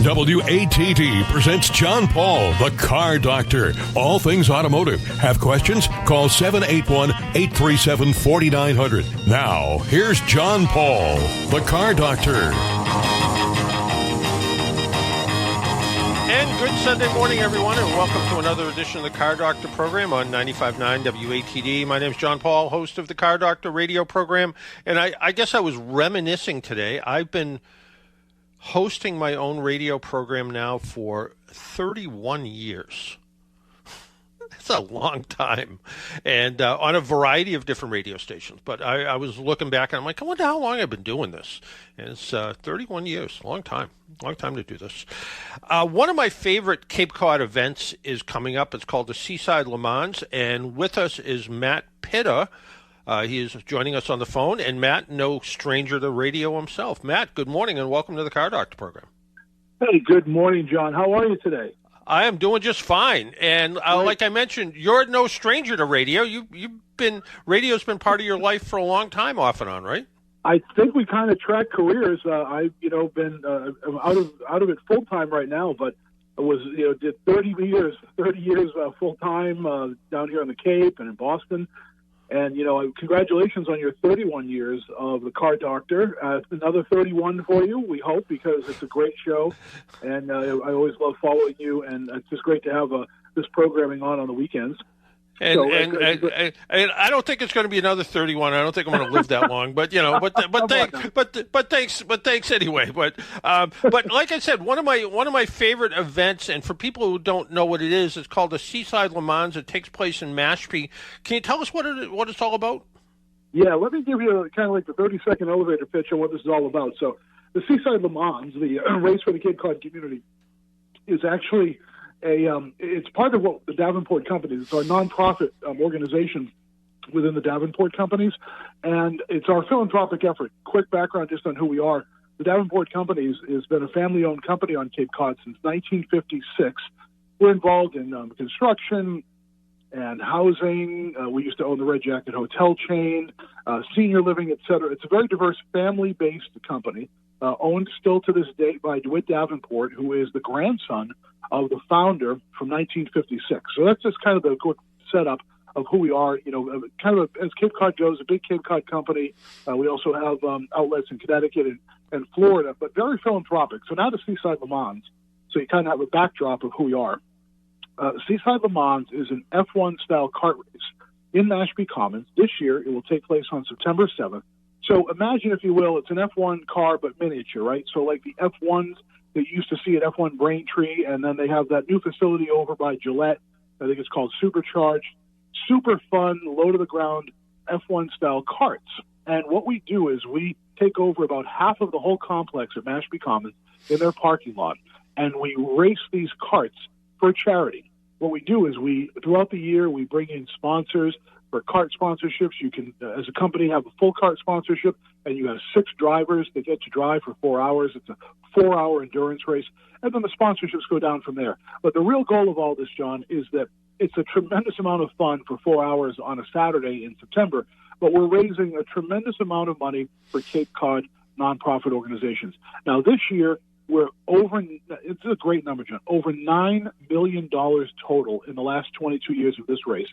WATD presents John Paul, the Car Doctor. All things automotive. Have questions? Call 781-837-4900. Now, here's John Paul, the Car Doctor. And good Sunday morning, everyone, and welcome to another edition of the Car Doctor program on 95.9 WATD. My name is John Paul, host of the Car Doctor radio program, and I guess I was reminiscing today. I've been hosting my own radio program now for 31 years. That's a long time, and on a variety of different radio stations. But I was looking back, and I'm like, I wonder how long I've been doing this. And it's 31 years, long time to do this. One of my favorite Cape Cod events is coming up. It's called the Seaside Lemans, and with us is Matt Pitta. He is joining us on the phone, and Matt, no stranger to radio himself. Matt, good morning, and welcome to the Car Doctor program. Hey, good morning, John. How are you today? I am doing just fine, and like I mentioned, you're no stranger to radio. Radio's been part of your life for a long time, off and on, right? I think we kind of track careers. I've been out of it full time right now, but I was did 30 years full time down here on the Cape and in Boston. And, congratulations on your 31 years of the Car Doctor. Another 31 for you, we hope, because it's a great show. And I always love following you, and it's just great to have this programming on the weekends. And I don't think it's going to be another 31. I don't think I'm going to live that long. But thanks anyway. But like I said, one of my favorite events, and for people who don't know what it is, it's called the Seaside Lemans. It takes place in Mashpee. Can you tell us what it's all about? Yeah, let me give you kind of like the 30-second elevator pitch on what this is all about. So the Seaside Lemans, the race for the Cape Cod community, is actually it's part of what the Davenport Companies. It's our nonprofit organization within the Davenport Companies, and it's our philanthropic effort. Quick background just on who we are. The Davenport Companies has been a family-owned company on Cape Cod since 1956. We're involved in construction and housing. We used to own the Red Jacket Hotel chain, senior living, et cetera. It's a very diverse family-based company, owned still to this day by DeWitt Davenport, who is the grandson of the founder from 1956. So that's just kind of the quick setup of who we are. Kind of as Cape Cod goes, a big Cape Cod company. We also have outlets in Connecticut and Florida, but very philanthropic. So now the Seaside Lemans, so you kind of have a backdrop of who we are. Seaside Lemans is an F1-style kart race in Mashpee Commons. This year, it will take place on September 7th. So imagine, if you will, it's an F1 car, but miniature, right? So like the F1s that you used to see at F1 Braintree, and then they have that new facility over by Gillette. I think it's called Supercharged. Super fun, low-to-the-ground F1-style karts. And what we do is we take over about half of the whole complex at Mashpee Commons in their parking lot, and we race these karts for charity. What we do is throughout the year, we bring in sponsors for kart sponsorships. You can, as a company, have a full kart sponsorship, and you have 6 drivers that get to drive for 4 hours. It's a 4-hour endurance race, and then the sponsorships go down from there. But the real goal of all this, John, is that it's a tremendous amount of fun for 4 hours on a Saturday in September, but we're raising a tremendous amount of money for Cape Cod nonprofit organizations. Now, this year, it's a great number, John, over $9 million total in the last 22 years of this race.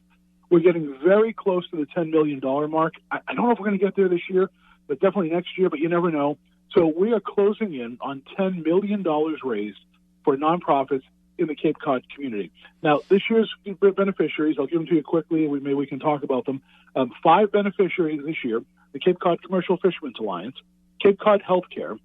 We're getting very close to the $10 million mark. I don't know if we're going to get there this year, but definitely next year, but you never know. So we are closing in on $10 million raised for nonprofits in the Cape Cod community. Now, this year's beneficiaries, I'll give them to you quickly, and maybe we can talk about them. 5 beneficiaries this year: the Cape Cod Commercial Fishermen's Alliance, Cape Cod Healthcare,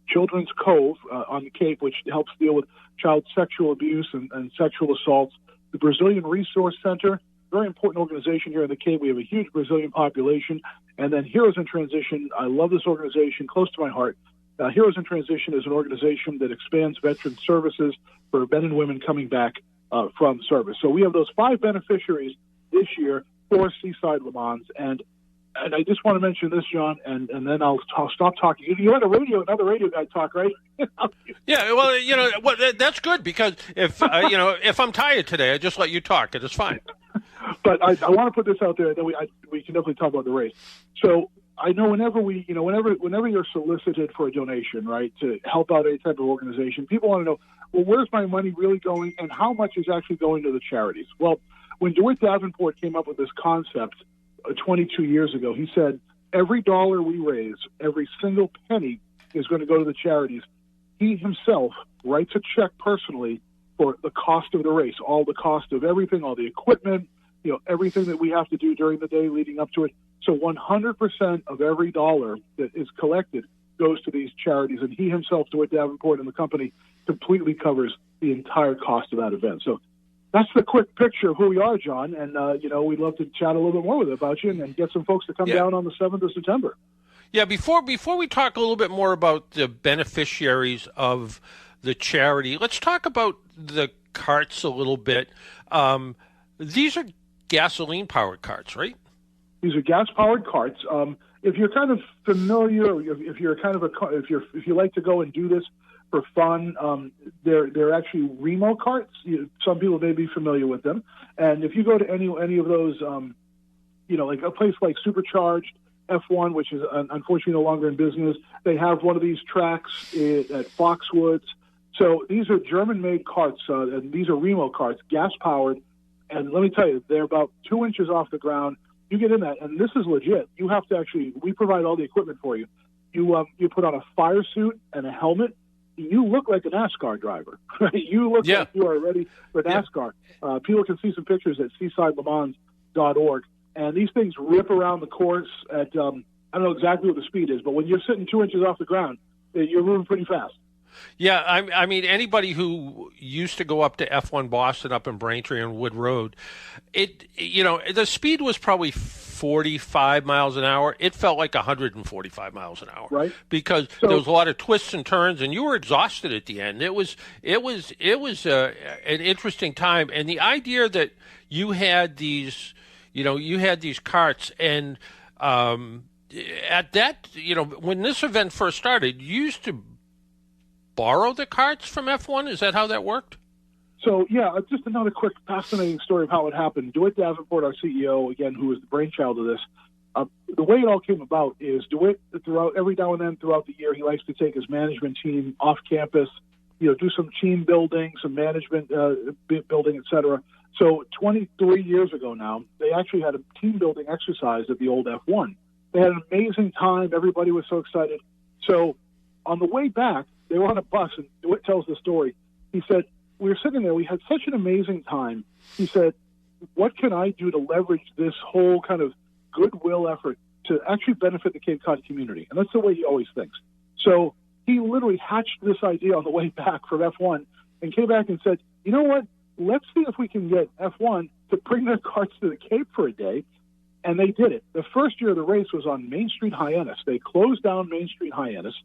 Children's Cove on the Cape, which helps deal with child sexual abuse and sexual assaults, the Brazilian Resource Center, very important organization here in the Cape. We have a huge Brazilian population. And then Heroes in Transition. I love this organization, close to my heart. Heroes in Transition is an organization that expands veteran services for men and women coming back from service. So we have those 5 beneficiaries this year for Seaside Lemans. And I just want to mention this, John, and then I'll stop talking. You let another radio guy talk, right? Yeah, well, that's good, because if if I'm tired today, I just let you talk, and it's fine. But I want to put this out there, and then we can definitely talk about the race. So I know whenever you're solicited for a donation, right, to help out any type of organization, people want to know, well, where's my money really going and how much is actually going to the charities? Well, when DeWitt Davenport came up with this concept 22 years ago, he said, every dollar we raise, every single penny is going to go to the charities. He himself writes a check personally for the cost of the race, all the cost of everything, all the equipment, everything that we have to do during the day leading up to it. So 100% of every dollar that is collected goes to these charities, and he himself, DeWitt Davenport, and the company completely covers the entire cost of that event. So that's the quick picture of who we are, John, and we'd love to chat a little bit more about you and get some folks to come down on the 7th of September. Yeah, before we talk a little bit more about the beneficiaries of the charity, let's talk about the carts a little bit. These are gasoline-powered carts, right? These are gas-powered carts. If you're kind of familiar, if you like to go and do this for fun, they're actually Remo carts. Some people may be familiar with them. And if you go to any of those, like a place like Supercharged F1, which is unfortunately no longer in business, they have one of these tracks at Foxwoods. So these are German-made carts, and these are Remo carts, gas-powered. And let me tell you, they're about 2 inches off the ground. You get in that, and this is legit. You have to we provide all the equipment for you. You put on a fire suit and a helmet. You look like a NASCAR driver. You look like you are ready for NASCAR. People can see some pictures at seasidelemans.org. And these things rip around the course at, I don't know exactly what the speed is, but when you're sitting 2 inches off the ground, you're moving pretty fast. Yeah, I mean, anybody who used to go up to F1 Boston up in Braintree on Wood Road, the speed was probably 45 miles an hour. It felt like 145 miles an hour, right? Because there was a lot of twists and turns, and you were exhausted at the end. It was an interesting time, and the idea that you had these carts, and at that, when this event first started, you used to borrow the carts from F1? Is that how that worked? So, yeah, just another quick fascinating story of how it happened. DeWitt Davenport, our CEO, again, who was the brainchild of this, the way it all came about is DeWitt, every now and then throughout the year, he likes to take his management team off campus, do some team building, some management building, et cetera. So 23 years ago now, they actually had a team building exercise at the old F1. They had an amazing time. Everybody was so excited. So on the way back, they were on a bus, and DeWitt tells the story. He said, we were sitting there. We had such an amazing time. He said, what can I do to leverage this whole kind of goodwill effort to actually benefit the Cape Cod community? And that's the way he always thinks. So he literally hatched this idea on the way back from F1 and came back and said, you know what? Let's see if we can get F1 to bring their carts to the Cape for a day. And they did it. The first year of the race was on Main Street Hyannis. They closed down Main Street Hyannis.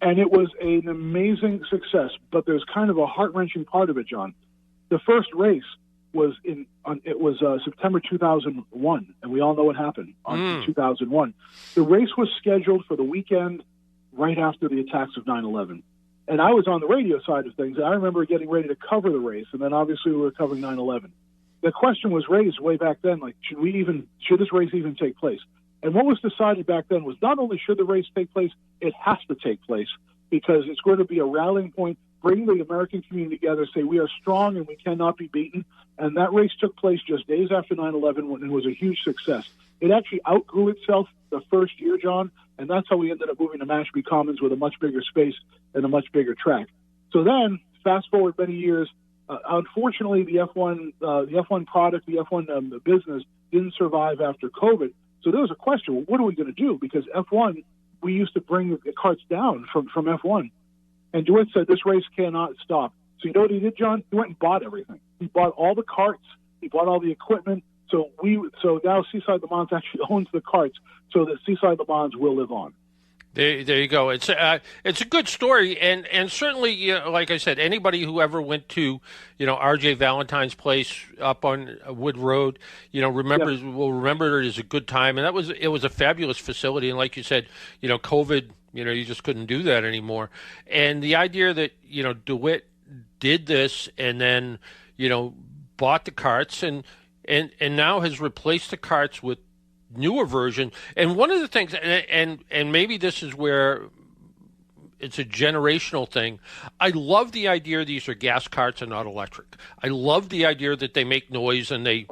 And it was an amazing success, but there's kind of a heart-wrenching part of it, John. The first race was September 2001, and we all know what happened in 2001. The race was scheduled for the weekend right after the attacks of 9/11. And I was on the radio side of things. I remember getting ready to cover the race, and then obviously we were covering 9/11. The question was raised way back then, like, should this race even take place? And what was decided back then was not only should the race take place, it has to take place because it's going to be a rallying point, bring the American community together, say we are strong and we cannot be beaten. And that race took place just days after 9/11 when it was a huge success. It actually outgrew itself the first year, John, and that's how we ended up moving to Mashpee Commons with a much bigger space and a much bigger track. So then, fast forward many years, unfortunately, the F1 product, the F1 business didn't survive after COVID. So there was a question, well, what are we going to do? Because F1, we used to bring the carts down from F1. And DeWitt said, this race cannot stop. So you know what he did, John? He went and bought everything. He bought all the carts. He bought all the equipment. So now Seaside Lemans actually owns the carts so that Seaside Lemans will live on. There you go. It's a good story, and certainly, like I said, anybody who ever went to, R.J. Valentine's place up on Wood Road, will remember it as a good time, and it was a fabulous facility, and like you said, COVID, you just couldn't do that anymore, and the idea that DeWitt did this and then bought the carts and now has replaced the carts with newer version. And one of the things, and maybe this is where it's a generational thing. I love the idea these are gas carts and not electric. I love the idea that they make noise and they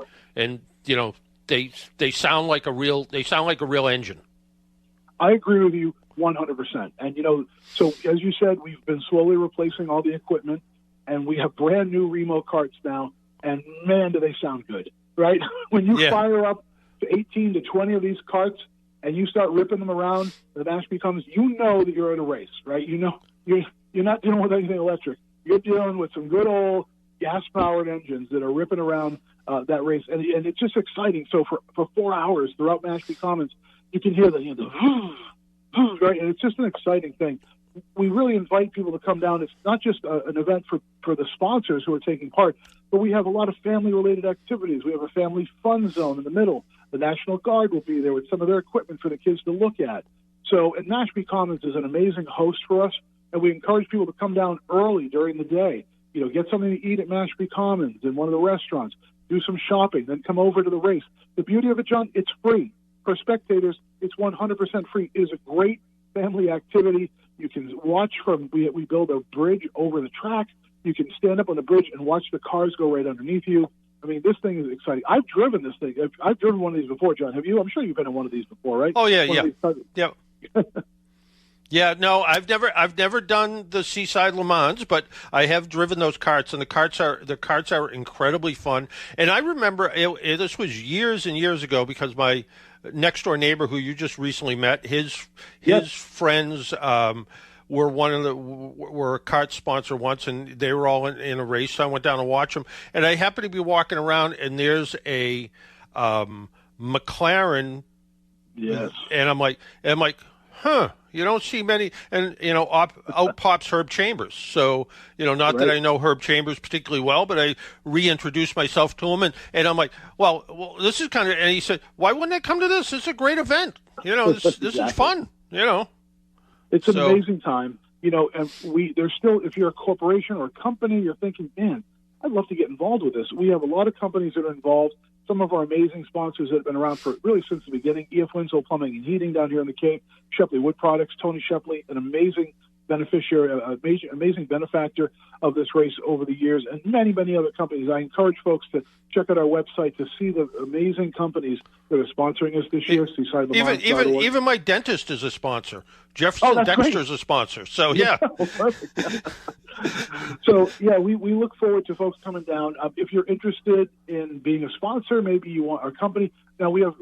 sound like a real engine. I agree with you 100%. And so as you said, we've been slowly replacing all the equipment, and we have brand new Remo carts now. And man, do they sound good, right? When you fire up 18 to 20 of these carts and you start ripping them around, the match becomes, that you're in a race, right? You're not dealing with anything electric. You're dealing with some good old gas-powered engines that are ripping around that race. And it's just exciting. So for 4 hours throughout Mashpee Commons, you can hear the right? And it's just an exciting thing. We really invite people to come down. It's not just an event for the sponsors who are taking part, but we have a lot of family-related activities. We have a family fun zone in the middle. The National Guard will be there with some of their equipment for the kids to look at. So, and Mashpee Commons is an amazing host for us, and we encourage people to come down early during the day. Get something to eat at Mashpee Commons in one of the restaurants, do some shopping, then come over to the race. The beauty of it, John, it's free. For spectators, it's 100% free. It is a great family activity. You can watch we build a bridge over the track. You can stand up on the bridge and watch the cars go right underneath you. I mean, this thing is exciting. I've driven this thing. I've driven one of these before, John. Have you? I'm sure you've been in one of these before, right? Oh, yeah. Yeah, no, I've never done the Seaside Lemans, but I have driven those carts, and the carts are incredibly fun. And I remember this was years and years ago, because my next door neighbor, who you just recently met, his friends were a kart sponsor once, and they were all in a race. So I went down to watch them, and I happened to be walking around, and there's a McLaren. Yes. And I'm like, huh. You don't see many, and out pops Herb Chambers. So not that I know Herb Chambers particularly well, but I reintroduced myself to him, and I'm like, well, this is kind of. And he said, why wouldn't I come to this? It's a great event. This is fun. It's an amazing time. And there's still, if you're a corporation or a company, you're thinking, man, I'd love to get involved with this. We have a lot of companies that are involved. Some of our amazing sponsors that have been around for really since the beginning: E.F. Winslow Plumbing and Heating down here in the Cape, Shepley Wood Products, Tony Shepley, an amazing beneficiary, amazing benefactor of this race over the years, and many, many other companies. I encourage folks to check out our website to see the amazing companies that are sponsoring us this year. Even my dentist is a sponsor. Jefferson Dexter is a sponsor. So yeah. Perfect. So yeah, we look forward to folks coming down. If you're interested in being a sponsor, maybe you want our company. Now we have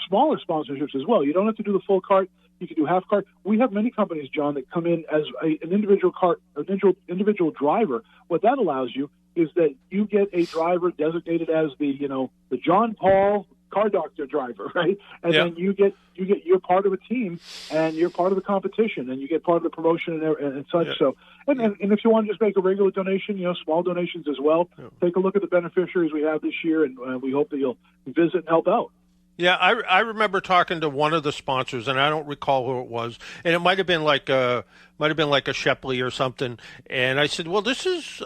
smaller sponsorships as well. You don't have to do the full cart. You can do half cart. We have many companies, John, that come in as an individual cart, an individual driver. What that allows you is that you get a driver designated as the John Paul car doctor driver, right? And then you're part of a team, and you're part of the competition, and you get part of the promotion and such. Yeah. So, and if you want to just make a regular donation, small donations as well. Yeah. Take a look at the beneficiaries we have this year, and we hope that you'll visit and help out. Yeah, I remember talking to one of the sponsors, and I don't recall who it was, and it might have been like a Shepley or something. And I said, well, this is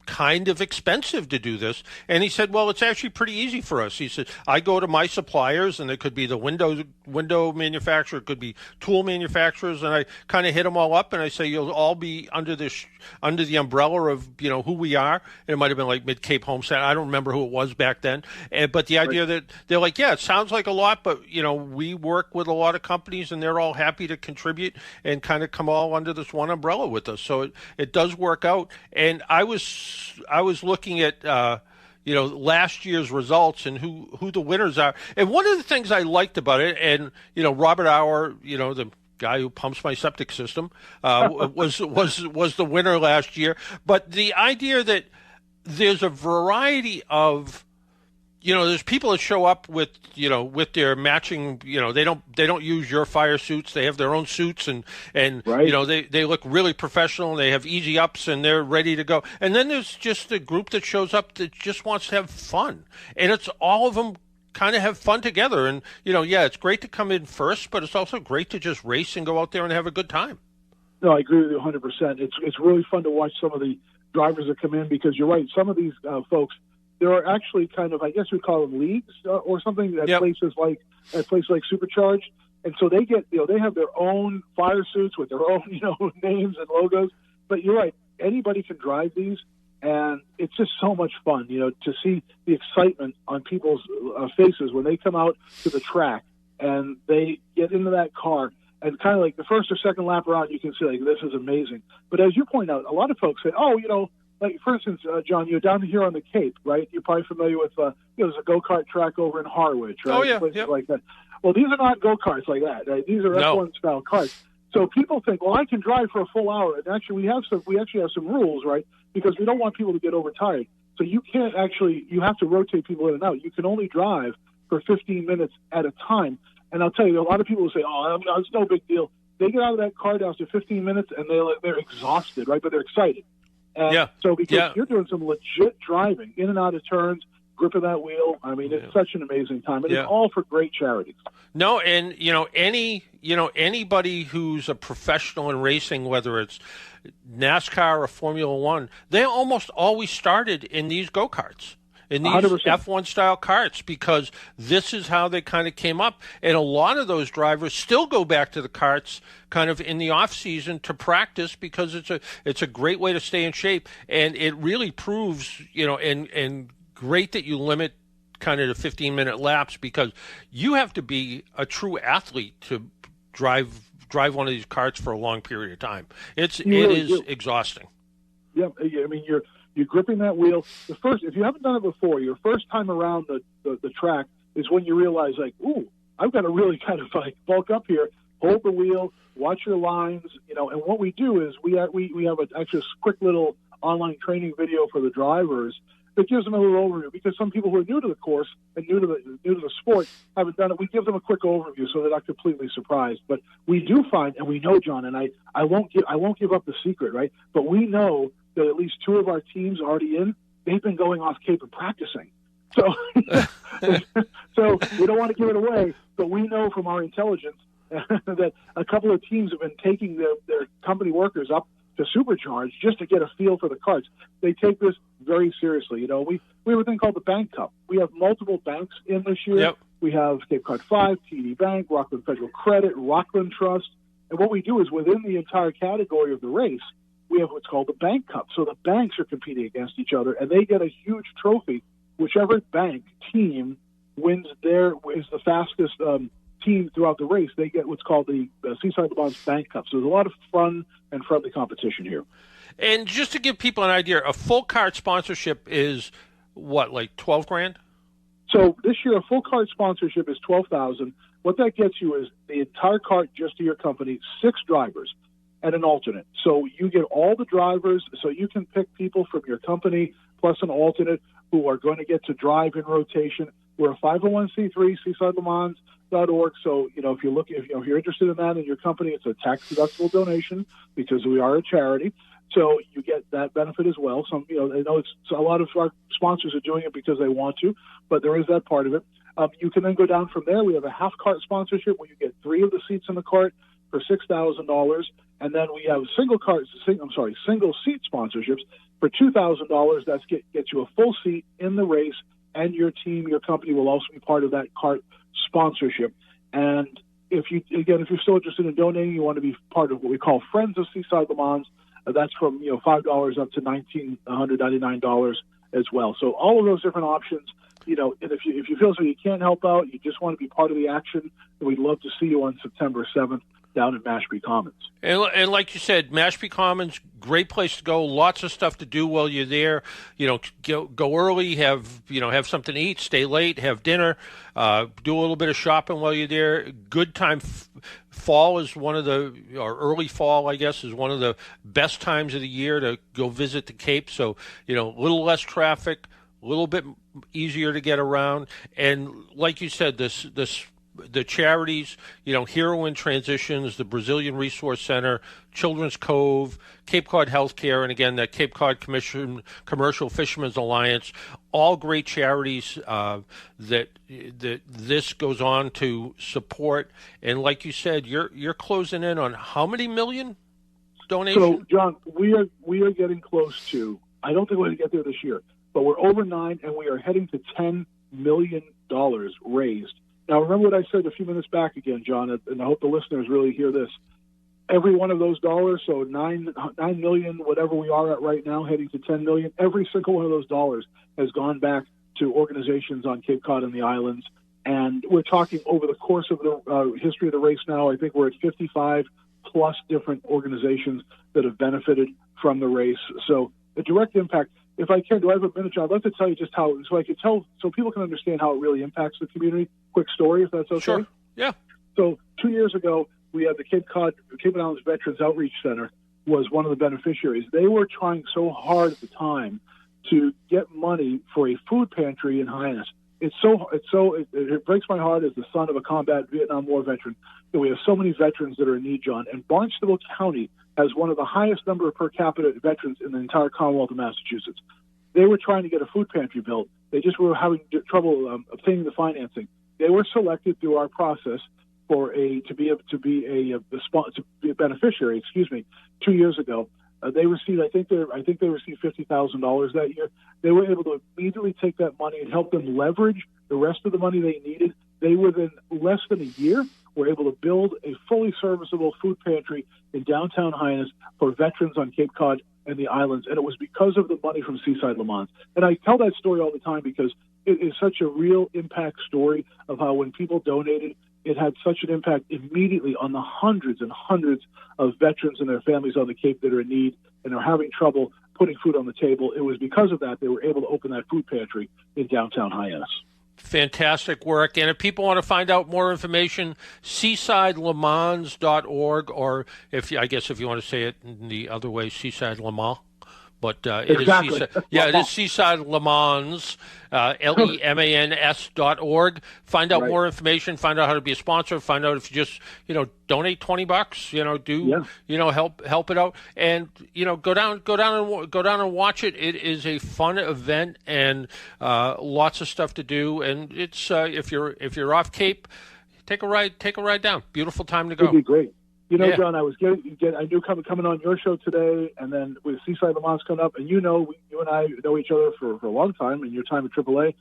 kind of expensive to do this. And he said, well, it's actually pretty easy for us. He said, I go to my suppliers, and it could be the window manufacturer, it could be tool manufacturers, and I kind of hit them all up, and I say, you'll all be under the umbrella of who we are. And it might have been like Mid-Cape Homestead. I don't remember who it was back then. But the idea that they're like, yeah, it sounds like a lot, but we work with a lot of companies, and they're all happy to contribute and kind of come all under this one umbrella with us. So it does work out. And I was looking at last year's results and who the winners are. And one of the things I liked about it, and Robert Auer, the guy who pumps my septic system, was the winner last year. But the idea that there's a variety of there's people that show up with their matching, they don't use your fire suits. They have their own suits, and right. They look really professional, and they have easy ups, and they're ready to go. And then there's just a group that shows up that just wants to have fun, and it's all of them kind of have fun together. And it's great to come in first, but it's also great to just race and go out there and have a good time. No, I agree with you 100%. It's really fun to watch some of the drivers that come in, because you're right. Some of these folks, there are actually kind of, I guess we call them leagues or something at places like Supercharged. And so they get, they have their own fire suits with their own, names and logos. But you're right, anybody can drive these, and it's just so much fun, to see the excitement on people's faces when they come out to the track and they get into that car. And kind of like the first or second lap around, you can see, like, this is amazing. But as you point out, a lot of folks say, like, for instance, John, you're down here on the Cape, right? You're probably familiar with, there's a go-kart track over in Harwich, right? Oh, yeah. Places like that. Well, these are not go-karts like that, right? These are F1-style karts. So people think, well, I can drive for a full hour. And actually, we actually have some rules, right? Because we don't want people to get overtired. So you can't actually, you have to rotate people in and out. You can only drive for 15 minutes at a time. And I'll tell you, a lot of people will say, oh, it's no big deal. They get out of that car after 15 minutes, and they're exhausted, right? But they're excited. And so because you're doing some legit driving, in and out of turns, gripping that wheel. I mean, it's such an amazing time, and it's all for great charities. No, and anybody who's a professional in racing, whether it's NASCAR or Formula One, they almost always started in these go-karts, in these 100%. F1 style karts, because this is how they kind of came up. And a lot of those drivers still go back to the karts kind of in the off season to practice, because it's a great way to stay in shape, and it really proves, and great that you limit kind of the 15-minute laps, because you have to be a true athlete to drive one of these karts for a long period of time. It is exhausting. Yeah, I mean, you're gripping that wheel. If you haven't done it before, your first time around the track is when you realize, like, ooh, I've got to really kind of like bulk up here, hold the wheel, watch your lines, And what we do is we have actually a quick little online training video for the drivers that gives them a little overview, because some people who are new to the course and new to the sport haven't done it. We give them a quick overview so they're not completely surprised. But we do find, and we know, John, and I won't give up the secret, right? But we know that at least two of our teams already they've been going off Cape and practicing. So, so we don't want to give it away, but we know from our intelligence that a couple of teams have been taking their company workers up to Supercharge just to get a feel for the karts. They take this very seriously. We have a thing called the Bank Cup. We have multiple banks in this year. Yep. We have Cape Cod 5, TD Bank, Rockland Federal Credit, Rockland Trust. And what we do is within the entire category of the race, we have what's called the Bank Cup. So the banks are competing against each other, and they get a huge trophy. Whichever bank team is the fastest team throughout the race, they get what's called the Seaside Lemans Bank Cup. So there's a lot of fun and friendly competition here. And just to give people an idea, a full kart sponsorship is what, like $12,000? So this year, a full kart sponsorship is $12,000. What that gets you is the entire kart just to your company, 6 drivers, and an alternate. So you get all the drivers, so you can pick people from your company plus an alternate who are going to get to drive in rotation. We're a 501c3, SeasideLemans.org. So, if you're interested in that in your company, it's a tax-deductible donation because we are a charity. So you get that benefit as well. Some, I know a lot of our sponsors are doing it because they want to, but there is that part of it. You can then go down from there. We have a half cart sponsorship where you get 3 of the seats in the cart for $6,000, and then we have single seat sponsorships for $2,000. That gets you a full seat in the race, and your team, your company will also be part of that cart sponsorship. And if you're still interested in donating, you want to be part of what we call Friends of Seaside Lemans. That's from $5 up to $1,999 as well. So all of those different options. And if you feel so you can't help out, you just want to be part of the action, then we'd love to see you on September 7th down at Mashpee Commons. And like you said, Mashpee Commons, great place to go. Lots of stuff to do while you're there. Go early, have something to eat, stay late, have dinner, do a little bit of shopping while you're there. Good time. Fall is or early fall, I guess, is one of the best times of the year to go visit the Cape. So, a little less traffic, a little bit easier to get around. And like you said, the charities, Hero in Transitions, the Brazilian Resource Center, Children's Cove, Cape Cod Healthcare, and again, that Cape Cod Commercial Fishermen's Alliance, all great charities that this goes on to support. And like you said, you're closing in on how many million donations? So, John, we are getting close to, I don't think we're going to get there this year, but we're over 9, and we are heading to $10 million raised. Now, remember what I said a few minutes back again, John, and I hope the listeners really hear this. Every one of those dollars, so 9 million, whatever we are at right now, heading to 10 million, every single one of those dollars has gone back to organizations on Cape Cod and the islands. And we're talking over the course of the history of the race now, I think we're at 55 plus different organizations that have benefited from the race. So the direct impact, if I can, do I have a minute, John? I'd like to tell you just how, so I can tell, so people can understand how it really impacts the community. Quick story, if that's okay. Sure. Yeah. So 2 years ago, we had the Cape Cod Islands Veterans Outreach Center was one of the beneficiaries. They were trying so hard at the time to get money for a food pantry in Hyannis. It breaks my heart as the son of a combat Vietnam War veteran that we have so many veterans that are in need, John. And Barnstable County has one of the highest number of per capita veterans in the entire Commonwealth of Massachusetts. They were trying to get a food pantry built. They just were having trouble obtaining the financing. They were selected through our process to be a beneficiary. 2 years ago, they received. I think they received $50,000 that year. They were able to immediately take that money and help them leverage the rest of the money they needed. They within less than a year were able to build a fully serviceable food pantry in downtown Hyannis for veterans on Cape Cod and the islands, and it was because of the money from Seaside Lemans. And I tell that story all the time because it is such a real impact story of how when people donated, it had such an impact immediately on the hundreds and hundreds of veterans and their families on the Cape that are in need and are having trouble putting food on the table. It was because of that they were able to open that food pantry in downtown Hyannis. Fantastic work. And if people want to find out more information, seasidelemans.org, or if you want to say it in the other way, Seaside Lemans. But exactly. It is Seaside Lemans, LEMANS.org. Find out more information. Find out how to be a sponsor. Find out if you just donate $20. Help it out, and go down and watch it. It is a fun event and lots of stuff to do. And it's if you're off Cape, take a ride down. Beautiful time to go. It'd be great. John, I was I knew coming on your show today, and then with Seaside Lemans coming up, and you and I know each other for a long time, in your time at AAA.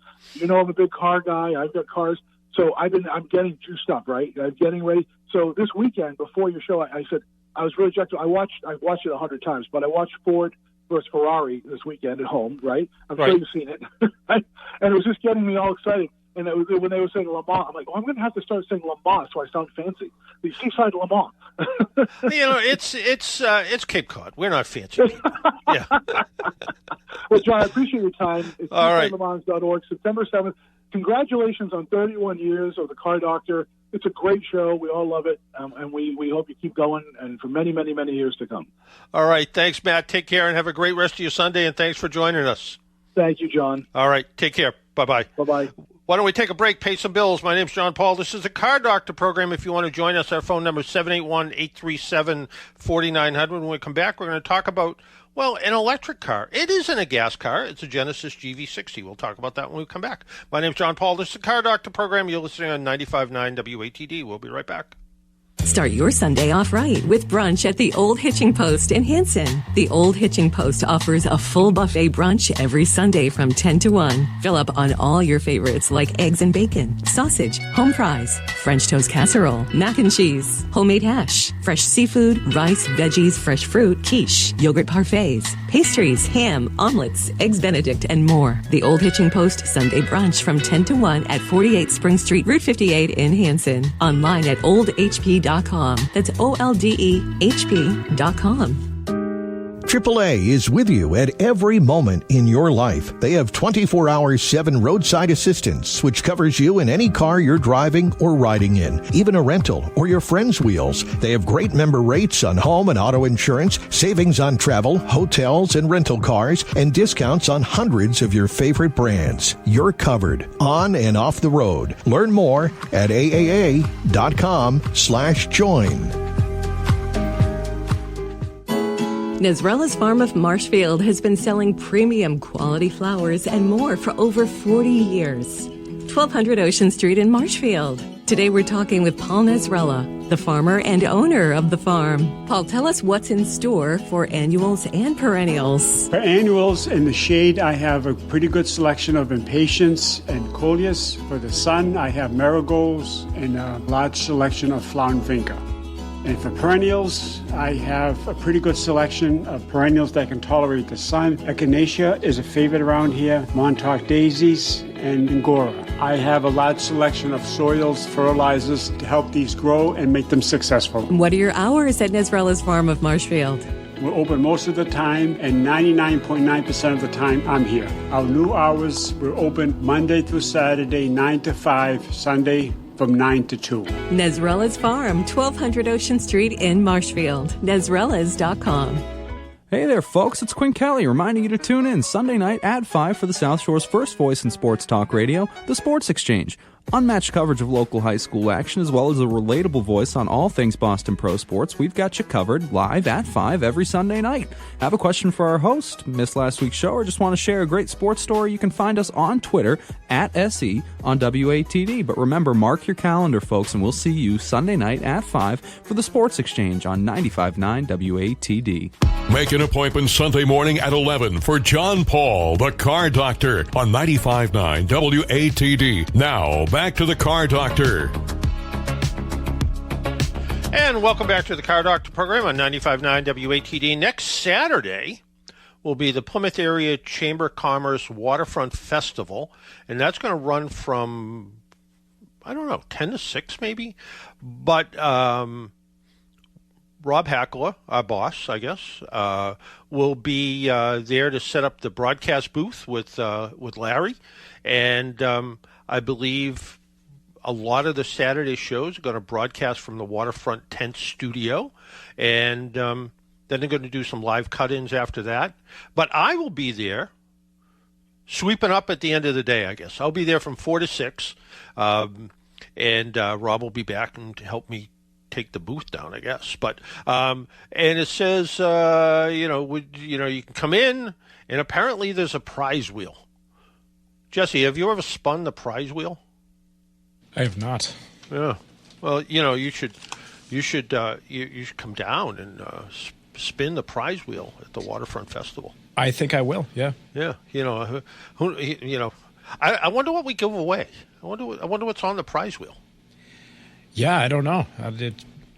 I'm a big car guy. I've got cars, so I'm getting juiced up, right? I'm getting ready. So this weekend before your show, I said I was really jacked up. I've watched it 100 times, but I watched Ford versus Ferrari this weekend at home, right? I'm sure you've seen it, and it was just getting me all excited. And it was, when they were saying Le Mans, I'm like, I'm going to have to start saying Le Mans so I sound fancy. The Seaside Le Mans. It's Cape Cod. We're not fancy people. Yeah. Well, John, I appreciate your time. It's seasidelemans.org, September 7th. Congratulations on 31 years of the Car Doctor. It's a great show. We all love it, and we hope you keep going and for many, many, many years to come. All right. Thanks, Matt. Take care and have a great rest of your Sunday, and thanks for joining us. Thank you, John. All right. Take care. Bye-bye. Bye-bye. Why don't we take a break, pay some bills? My name's John Paul. This is the Car Doctor program. If you want to join us, our phone number is 781-837-4900. When we come back, we're going to talk about, an electric car. It isn't a gas car. It's a Genesis GV60. We'll talk about that when we come back. My name's John Paul. This is the Car Doctor program. You're listening on 95.9 WATD. We'll be right back. Start your Sunday off right with brunch at the Old Hitching Post in Hanson. The Old Hitching Post offers a full buffet brunch every Sunday from 10 to 1. Fill up on all your favorites like eggs and bacon, sausage, home fries, French toast casserole, mac and cheese, homemade hash, fresh seafood, rice, veggies, fresh fruit, quiche, yogurt parfaits, pastries, ham, omelets, eggs Benedict, and more. The Old Hitching Post Sunday brunch from 10 to 1 at 48 Spring Street, Route 58 in Hanson. Online at oldhp.com. That's OLDEHP.com. AAA is with you at every moment in your life. They have 24-hour 7 roadside assistance, which covers you in any car you're driving or riding in, even a rental or your friend's wheels. They have great member rates on home and auto insurance, savings on travel, hotels, and rental cars, and discounts on hundreds of your favorite brands. You're covered on and off the road. Learn more at aaa.com/join. Nazrella's Farm of Marshfield has been selling premium quality flowers and more for over 40 years. 1200 Ocean Street in Marshfield. Today we're talking with Paul Nasrallah, the farmer and owner of the farm. Paul, tell us what's in store for annuals and perennials. For annuals in the shade, I have a pretty good selection of impatiens and coleus. For the sun, I have marigolds and a large selection of flowering vinca. And for perennials, I have a pretty good selection of perennials that can tolerate the sun. Echinacea is a favorite around here, Montauk daisies, and angora. I have a large selection of soils, fertilizers to help these grow and make them successful. What are your hours at Nasrallah's Farm of Marshfield? We're open most of the time, and 99.9% of the time, I'm here. Our new hours, we're open Monday through Saturday, 9 to 5, Sunday from 9 to 2. Nasrallah's Farm, 1200 Ocean Street in Marshfield. Nasrallahs.com. Hey there, folks. It's Quinn Kelly reminding you to tune in Sunday night at 5 for the South Shore's first voice in sports talk radio, The Sports Exchange. Unmatched coverage of local high school action, as well as a relatable voice on all things Boston pro sports. We've got you covered live at 5 every Sunday night. Have a question for our host, missed last week's show, or just want to share a great sports story? You can find us on Twitter at SE on WATD. But remember, mark your calendar, folks, and we'll see you Sunday night at 5 for the Sports Exchange on 95.9 WATD. Make an appointment Sunday morning at 11 for John Paul, the Car Doctor, on 95.9 WATD. Now, back to the Car Doctor. And welcome back to the Car Doctor program on 95.9 WATD. Next Saturday will be the Plymouth Area Chamber of Commerce Waterfront Festival, and that's going to run from, 10 to 6 maybe. But Rob Hackler, our boss, I guess, will be there to set up the broadcast booth with Larry, and I believe a lot of the Saturday shows are going to broadcast from the Waterfront Tent Studio, and then they're going to do some live cut-ins after that. But I will be there sweeping up at the end of the day, I guess. I'll be there from 4 to 6, and Rob will be back and to help me take the booth down, I guess. But and it says, you can come in, and apparently there's a prize wheel. Jesse, have you ever spun the prize wheel? I have not. Yeah. Well, you should come down and spin the prize wheel at the Waterfront Festival. I think I will. Yeah. Yeah. I wonder what we give away. I wonder what's on the prize wheel. Yeah, I don't know.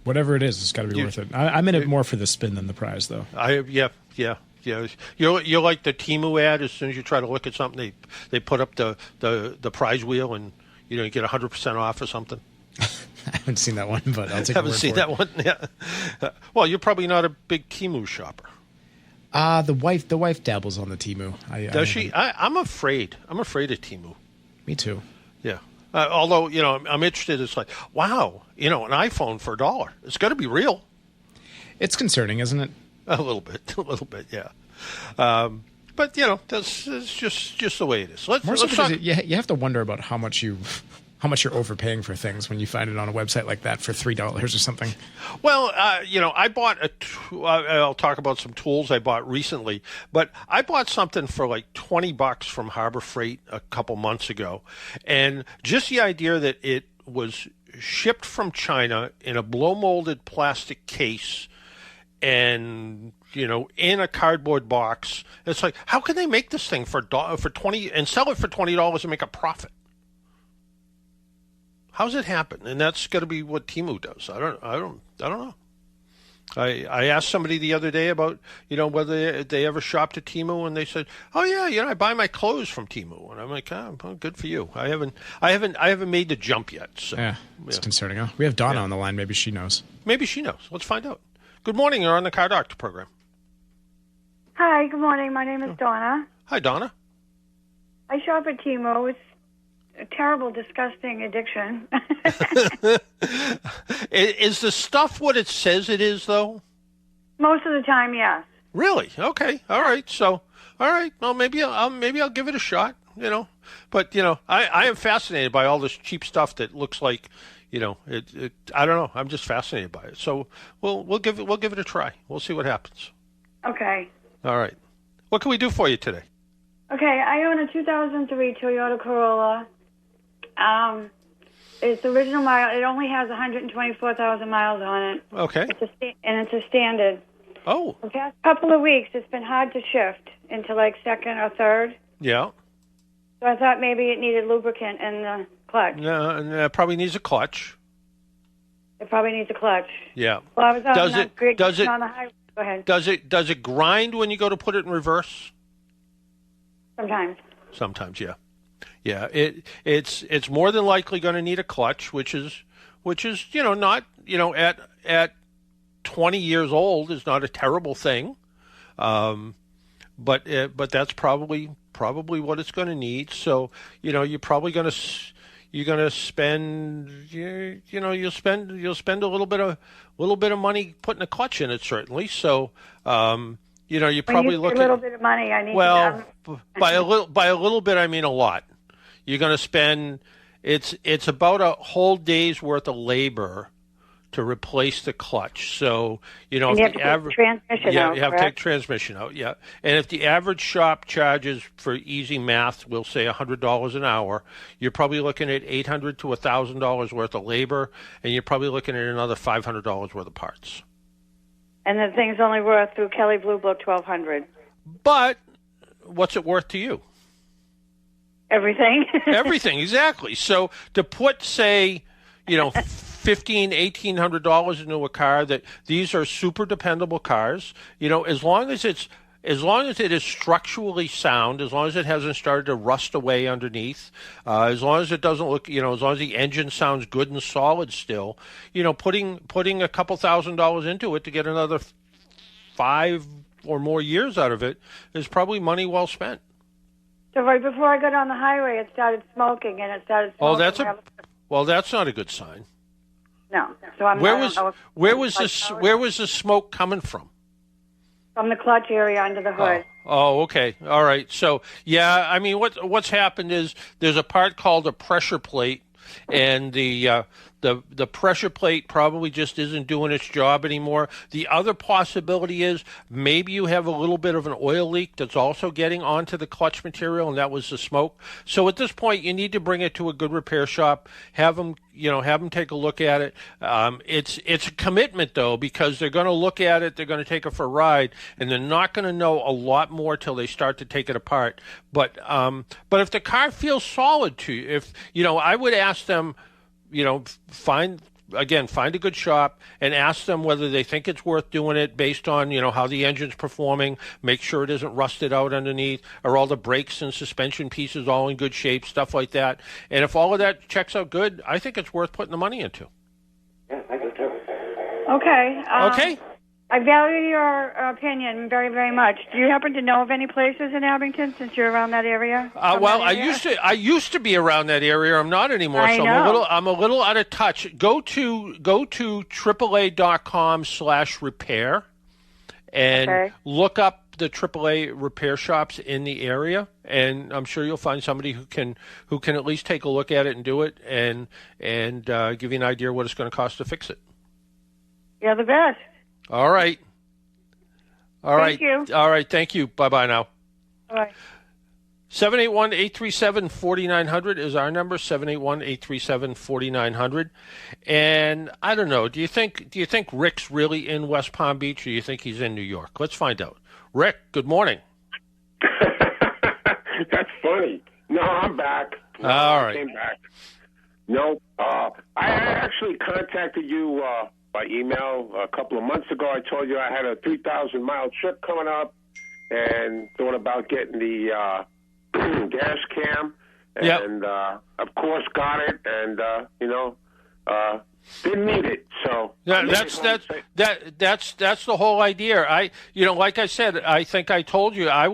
Whatever it is, it's got to be worth it. I'm in it more for the spin than the prize, though. Yeah. You're like the Temu ad. As soon as you try to look at something, they put up the prize wheel, and you get 100% off or something. I haven't seen that one, but I'll take. Haven't seen that one. Yeah. Well, you're probably not a big Temu shopper. The wife dabbles on the Temu. Does she? I'm afraid. I'm afraid of Temu. Me too. Yeah. Although I'm interested. It's like, wow, an iPhone for $1. It's got to be real. It's concerning, isn't it? A little bit, yeah. But that's just the way it is. Let's talk. You have to wonder about how much you're overpaying for things when you find it on a website like that for $3 or something. Well, I bought I'll talk about some tools I bought recently, but I bought something for like $20 from Harbor Freight a couple months ago, and just the idea that it was shipped from China in a blow molded plastic case, and in a cardboard box. It's like, how can they make this thing for $20 and sell it for $20 and make a profit? How's it happen? And that's got to be what Temu does. I don't know. I asked somebody the other day about whether they ever shopped at Temu, and they said, "Oh yeah, I buy my clothes from Temu." And I'm like, "Oh, well, good for you." I haven't made the jump yet. So yeah, it's concerning. Huh? We have Donna on the line. Maybe she knows. Let's find out. Good morning. You're on the Car Doctor program. Hi, good morning. My name is Donna. Hi, Donna. I shop at Temu. It's a terrible, disgusting addiction. Is the stuff what it says it is, though? Most of the time, yes. Really? Okay. All right. So, all right. Well, maybe I'll give it a shot. But I am fascinated by all this cheap stuff that looks like, I don't know. I'm just fascinated by it. So we'll give it a try. We'll see what happens. Okay. All right. What can we do for you today? its original mile, it only has 124,000 miles on it. Okay. It's a standard. Oh. The past couple of weeks, it's been hard to shift into like second or third. Yeah. So I thought maybe it needed lubricant in the clutch. No, and it probably needs a clutch. It probably needs a clutch. Yeah. Well, I was on Does the it highway. Go ahead. Does it grind when you go to put it in reverse? Sometimes. Sometimes, yeah. Yeah, it's more than likely going to need a clutch, which is not at 20 years old is not a terrible thing, but that's probably what it's going to need. So you're probably going to spend you'll spend a little bit of money putting a clutch in it, certainly. So you're probably looking a little bit of money. I need by a little bit I mean a lot. You're going to spend it's about a whole day's worth of labor to replace the clutch. So you have to take transmission out. You have to take transmission out. Yeah, and if the average shop charges, for easy math, we'll say $100 an hour, you're probably looking at $800 to $1,000 worth of labor, and you're probably looking at another $500 worth of parts. And the thing's only worth through Kelley Blue Book $1,200. But what's it worth to you? Everything. Everything, exactly. So to put, say, $1,500, $1,800 into a car, that these are super dependable cars. As long as it is structurally sound, as long as it hasn't started to rust away underneath, as long as it doesn't look, as long as the engine sounds good and solid still, putting a couple $1,000s into it to get another 5 or more years out of it is probably money well spent. So right before I got on the highway, it started smoking, and it started smoking. Well, that's not a good sign. No. So where was the smoke coming from? From the clutch area under the hood. Oh, okay. All right. So, yeah, I mean, what's happened is there's a part called a pressure plate, and the pressure plate probably just isn't doing its job anymore. The other possibility is maybe you have a little bit of an oil leak that's also getting onto the clutch material, and that was the smoke. So at this point, you need to bring it to a good repair shop, have them take a look at it. It's a commitment, though, because they're going to look at it, they're going to take it for a ride, and they're not going to know a lot more till they start to take it apart. But if the car feels solid to you, I would ask them, find a good shop and ask them whether they think it's worth doing it based on, how the engine's performing, make sure it isn't rusted out underneath, are all the brakes and suspension pieces all in good shape, stuff like that. And if all of that checks out good, I think it's worth putting the money into. Yeah, I do too. Okay. Okay. I value your opinion very, very much. Do you happen to know of any places in Abington, since you're around that area? I used to be around that area. I'm not anymore. I'm a little out of touch. Go to AAA.com/repair and look up the AAA repair shops in the area, and I'm sure you'll find somebody who can at least take a look at it and do it and give you an idea what it's going to cost to fix it. You're the best. All right. Thank you. All right. Thank you. Bye-bye now. All right. 781-837-4900 is our number, 781-837-4900. And I don't know, do you think Rick's really in West Palm Beach, or do you think he's in New York? Let's find out. Rick, good morning. That's funny. No, I'm back. All right. I came back. No, I actually contacted you by email a couple of months ago. I told you I had a 3,000-mile trip coming up and thought about getting the gas cam, and of course got it, and didn't need it. So that's the whole idea. Like I said, I think I told you I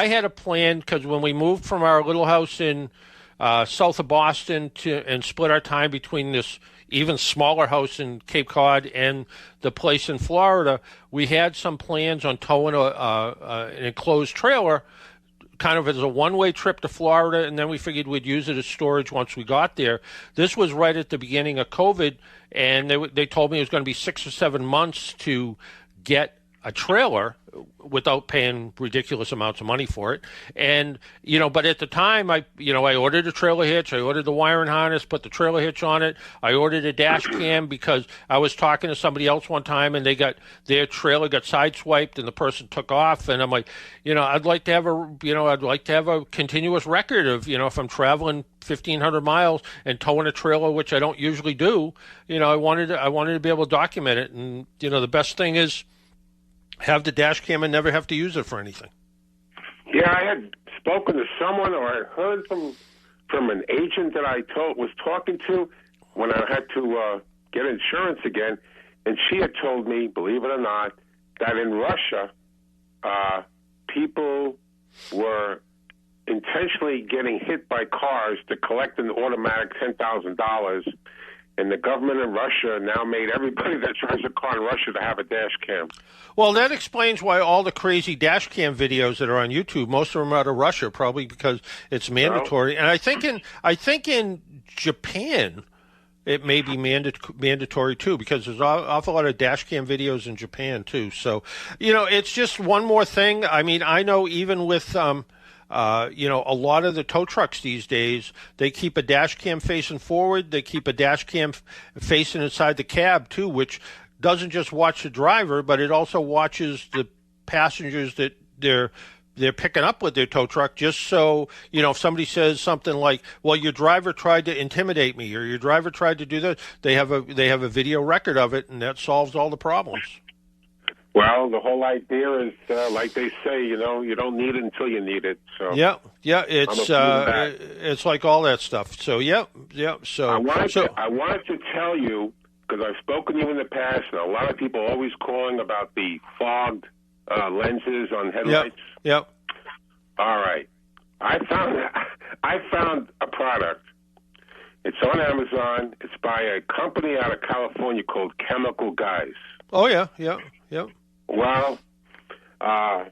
had a plan, because when we moved from our little house in south of Boston and split our time between this even smaller house in Cape Cod and the place in Florida, we had some plans on towing an enclosed trailer kind of as a one-way trip to Florida, and then we figured we'd use it as storage once we got there. This was right at the beginning of COVID, and they told me it was going to be 6 or 7 months to get a trailer without paying ridiculous amounts of money for it. And, but at the time, I ordered a trailer hitch. I ordered the wiring harness, put the trailer hitch on it. I ordered a dash cam because I was talking to somebody else one time and their trailer got sideswiped and the person took off. And I'm like, I'd like to have a continuous record of, if I'm traveling 1,500 miles and towing a trailer, which I don't usually do, I wanted to be able to document it. And, the best thing is, have the dash cam and never have to use it for anything. Yeah, I had spoken to someone, or I heard from an agent that I was talking to when I had to get insurance again, and she had told me, believe it or not, that in Russia, people were intentionally getting hit by cars to collect an automatic $10,000. And the government in Russia now made everybody that drives a car in Russia to have a dash cam. Well, that explains why all the crazy dash cam videos that are on YouTube, most of them are out of Russia, probably because it's mandatory. And I think in Japan, it may be mandatory too, because there's an awful lot of dash cam videos in Japan too. So, it's just one more thing. I mean, I know even with a lot of the tow trucks these days, they keep a dash cam facing forward. They keep a dash cam facing inside the cab too, which doesn't just watch the driver, but it also watches the passengers that they're picking up with their tow truck, just so, if somebody says something like, well, your driver tried to intimidate me, or your driver tried to do this, they have a video record of it, and that solves all the problems. Well, the whole idea is, like they say, you don't need it until you need it. So yeah, it's like all that stuff. So yeah. So I wanted to tell you, because I've spoken to you in the past, and a lot of people are always calling about the fogged lenses on headlights. Yep. All right, I found a product. It's on Amazon. It's by a company out of California called Chemical Guys. Oh yeah. Well, I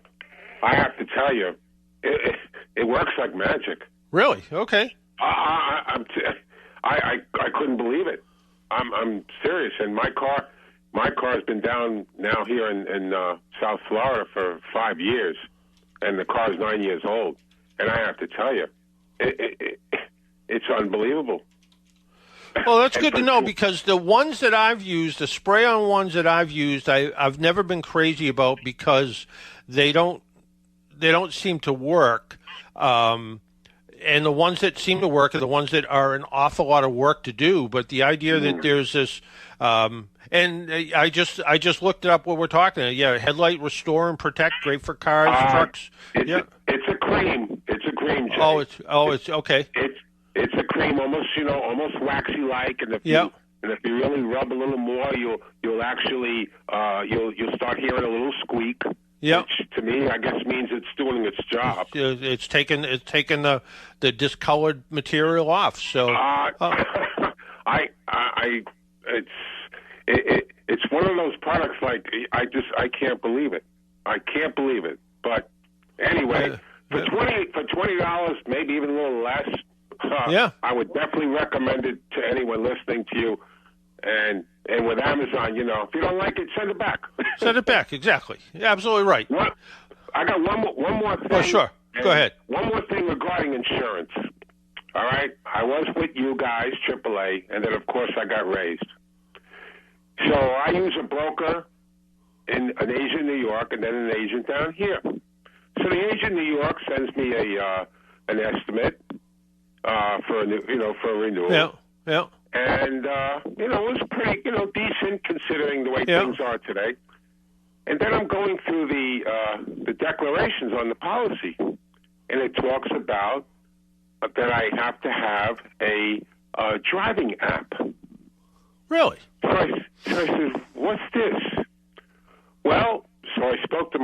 have to tell you, it works like magic. Really? Okay. I couldn't believe it. I'm serious. And my car's been down now here in South Florida for 5 years, and the car's 9 years old. And I have to tell you, it's unbelievable. Well, that's good to know, because the ones that I've used, the spray-on ones that I've used, I've never been crazy about, because they don't seem to work. And the ones that seem to work are the ones that are an awful lot of work to do. But the idea that there's this, and I just looked it up while we're talking. Yeah, headlight restore and protect, great for cars, trucks. It's a cream. It's a cream. Jay. It's okay. It's a cream, almost waxy-like, and if you really rub a little more, you'll actually you'll start hearing a little squeak. Yeah. Which to me, I guess, means it's doing its job. It's taken the discolored material off. So it's one of those products, like I can't believe it. I can't believe it. But anyway, for $20, maybe even a little less. I would definitely recommend it to anyone listening to you. And with Amazon, if you don't like it, send it back. Send it back, exactly. You're absolutely right. I got one more thing. Oh, sure. Go ahead. One more thing regarding insurance. All right? I was with you guys, AAA, and then, of course, I got raised. So I use a broker in an agent in New York and then an agent down here. So the agent in New York sends me an estimate for a renewal. Yeah. And it was pretty decent considering the way things are today. And then I'm going through the declarations on the policy, and it talks about that I have to have a driving app. Really? So I said, what's this? Well, so I spoke to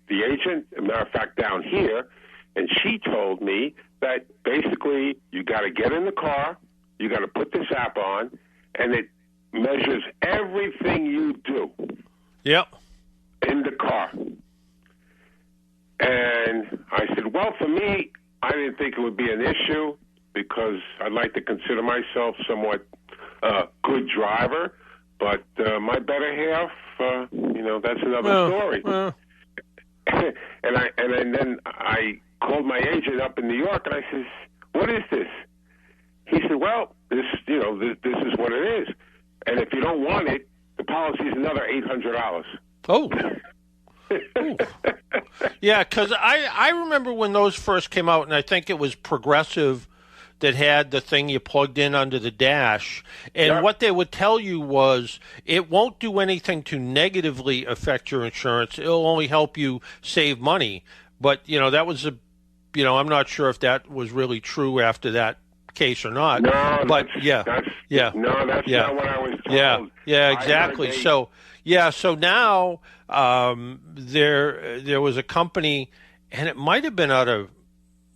the agent, as a matter of fact, down here, and she told me that basically you got to get in the car, you got to put this app on, and it measures everything you do. Yep. In the car. And I said, well, for me, I didn't think it would be an issue, because I'd like to consider myself somewhat a good driver. But my better half, that's another story. And then I called my agent up in New York, and I says, "What is this?" He said, "Well, this is what it is, and if you don't want it, the policy is another $800." Oh. Yeah, because I remember when those first came out, and I think it was Progressive that had the thing you plugged in under the dash. And what they would tell you was it won't do anything to negatively affect your insurance. It'll only help you save money. But, that was I'm not sure if that was really true after that case or not. No, but that's not what I was told. Yeah, exactly. So now there was a company, and it might have been out of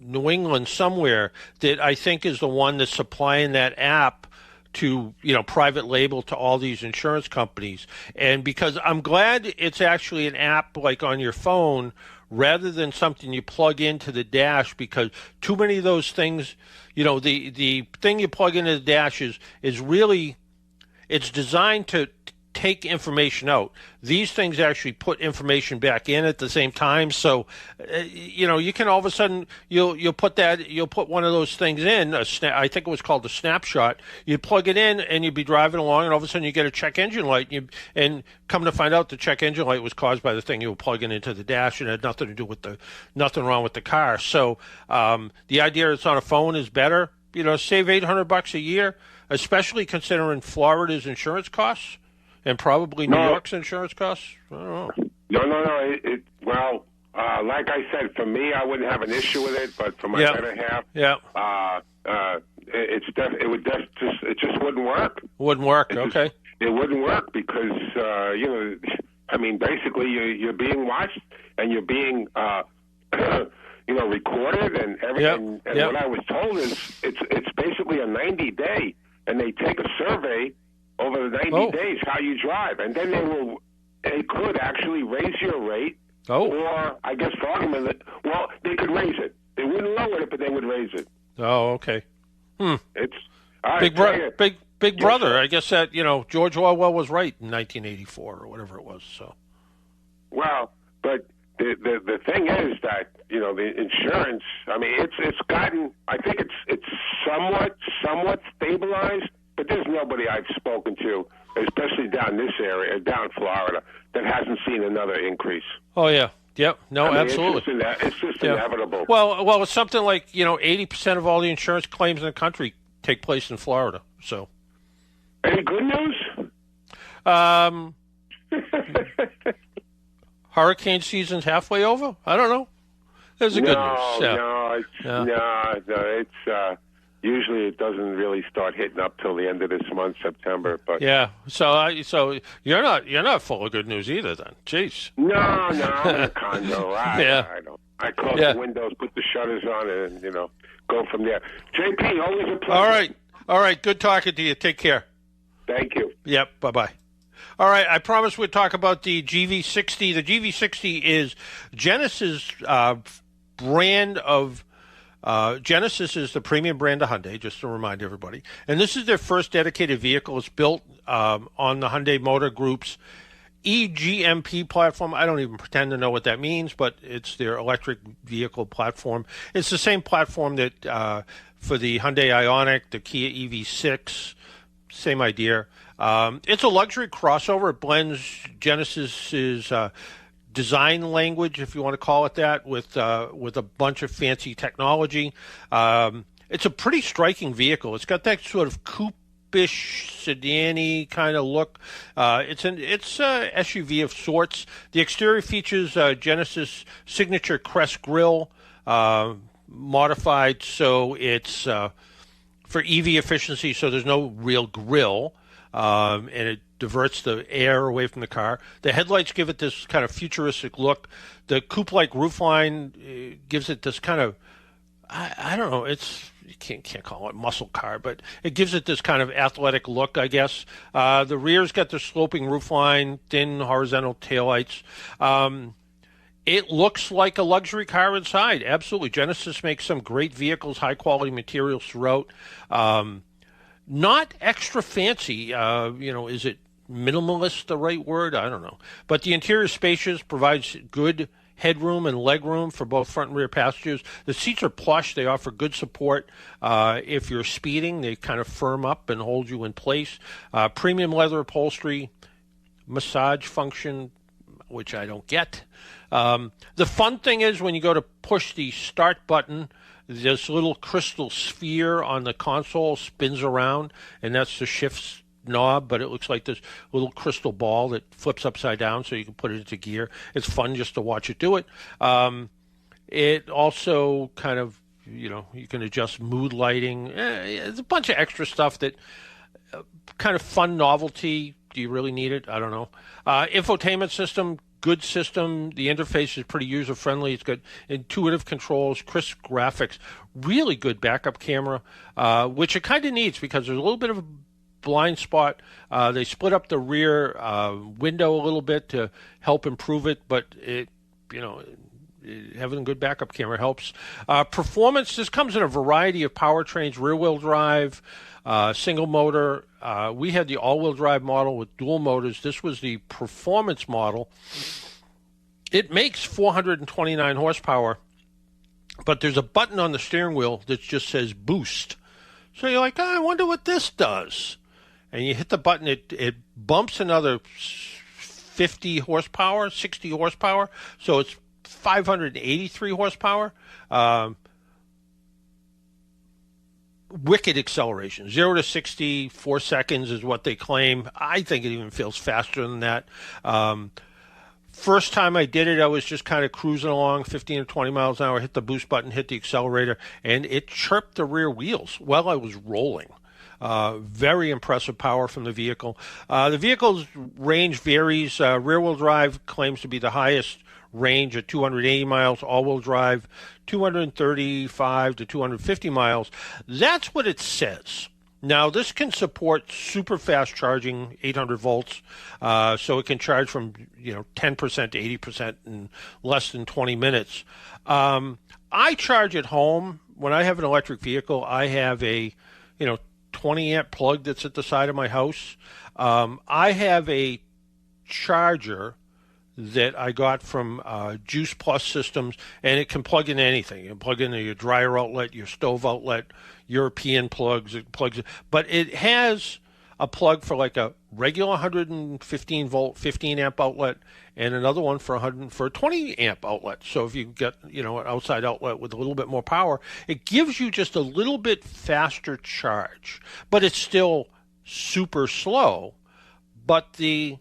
New England somewhere, that I think is the one that's supplying that app to, private label to all these insurance companies. And because I'm glad it's actually an app like on your phone rather than something you plug into the dash, because too many of those things, the thing you plug into the dash is really, it's designed to take information out. These things actually put information back in at the same time. So, you can all of a sudden you'll put one of those things in. I think it was called a snapshot. You plug it in and you'd be driving along, and all of a sudden you get a check engine light. And come to find out, the check engine light was caused by the thing you were plugging into the dash, and it had nothing to do with nothing wrong with the car. So the idea it's on a phone is better. Save $800 a year, especially considering Florida's insurance costs. And probably New York's insurance costs? I don't know. No. Well, like I said, for me, I wouldn't have an issue with it, but for my better half, it just wouldn't work. Wouldn't work, okay. It wouldn't work because, basically you're being watched and you're being, recorded and everything. And what I was told is it's basically a 90-day, and they take a survey over the 90 days, how you drive. And then they could actually raise your rate. Or, I guess for argument, they could raise it. They wouldn't lower it, but they would raise it. Oh, okay. It's big brother. I guess that, George Orwell was right in 1984 or whatever it was. So. Well, but the thing is that, the insurance, it's gotten, I think it's somewhat stabilized. But there's nobody I've spoken to, especially down this area, down Florida, that hasn't seen another increase. Oh, yeah. Yep. No, absolutely. It's just inevitable. Well, it's something like, 80% of all the insurance claims in the country take place in Florida. So. Any good news? Hurricane season's halfway over? I don't know. There's a good news. No, it's... Usually it doesn't really start hitting up till the end of this month, September. But so you're not full of good news either, then. Jeez. No, I'm in a condo. I close the windows, put the shutters on, and go from there. JP, always a pleasure. All right. Good talking to you. Take care. Thank you. Yep. Bye. All right. I promised we'd talk about the GV60. The GV60 is Genesis brand of. Genesis is the premium brand of Hyundai, just to remind everybody. And this is their first dedicated vehicle. It's built on the Hyundai Motor Group's eGMP platform. I don't even pretend to know what that means, but it's their electric vehicle platform. It's the same platform that for the Hyundai Ioniq, the Kia EV6, same idea. It's a luxury crossover. It blends Genesis's design language, if you want to call it that, with a bunch of fancy technology. It's a pretty striking vehicle. It's got that sort of coupe-ish, sedan-y kind of look. It's a SUV of sorts. The exterior features Genesis signature crest grille, modified so it's for EV efficiency, so there's no real grille, and it diverts the air away from the car. The headlights give it this kind of futuristic look. The coupe-like roofline gives it this kind of, I don't know, you can't call it muscle car, but it gives it this kind of athletic look, I guess. The rear's got the sloping roofline, thin horizontal taillights. It looks like a luxury car inside, absolutely. Genesis makes some great vehicles, high-quality materials throughout. Not extra fancy, is it minimalist the right word? I don't know. But the interior is spacious, provides good headroom and legroom for both front and rear passengers. The seats are plush. They offer good support. If you're speeding, they kind of firm up and hold you in place. Premium leather upholstery, massage function, which I don't get. The fun thing is when you go to push the start button, this little crystal sphere on the console spins around, and that's the shift knob, but it looks like this little crystal ball that flips upside down so you can put it into gear. It's fun just to watch it do it. It also kind of, you can adjust mood lighting. It's a bunch of extra stuff that kind of fun novelty. Do you really need it? I don't know. Infotainment system, good system. The interface is pretty user-friendly. It's got intuitive controls, crisp graphics, really good backup camera, which it kind of needs because there's a little bit of a blind spot. They split up the rear window a little bit to help improve it, but having a good backup camera helps. Performance, this comes in a variety of powertrains, rear-wheel drive, single motor. We had the all-wheel drive model with dual motors. This was the performance model. It makes 429 horsepower, but there's a button on the steering wheel that just says boost. So you're like, I wonder what this does. And you hit the button, it bumps another 50 horsepower, 60 horsepower. So it's 583 horsepower. Wicked acceleration. 0 to 60, 4 seconds is what they claim. I think it even feels faster than that. First time I did it, I was just kind of cruising along 15 or 20 miles an hour, hit the boost button, hit the accelerator, and it chirped the rear wheels while I was rolling. Very impressive power from the vehicle. The vehicle's range varies. Rear-wheel drive claims to be the highest range at 280 miles, all-wheel drive 235 to 250 miles. That's what it says. Now, this can support super fast charging, 800 volts, so it can charge from 10% to 80% in less than 20 minutes. I charge at home. When I have an electric vehicle, I have a 20 amp plug that's at the side of my house. I have a charger that I got from Juice Plus Systems, and it can plug into anything. You can plug into your dryer outlet, your stove outlet, European plugs. It plugs, but it has a plug for like a regular 115 volt, 15 amp outlet, and another one for a 20 amp outlet. So if you get an outside outlet with a little bit more power, it gives you just a little bit faster charge, but it's still super slow. But the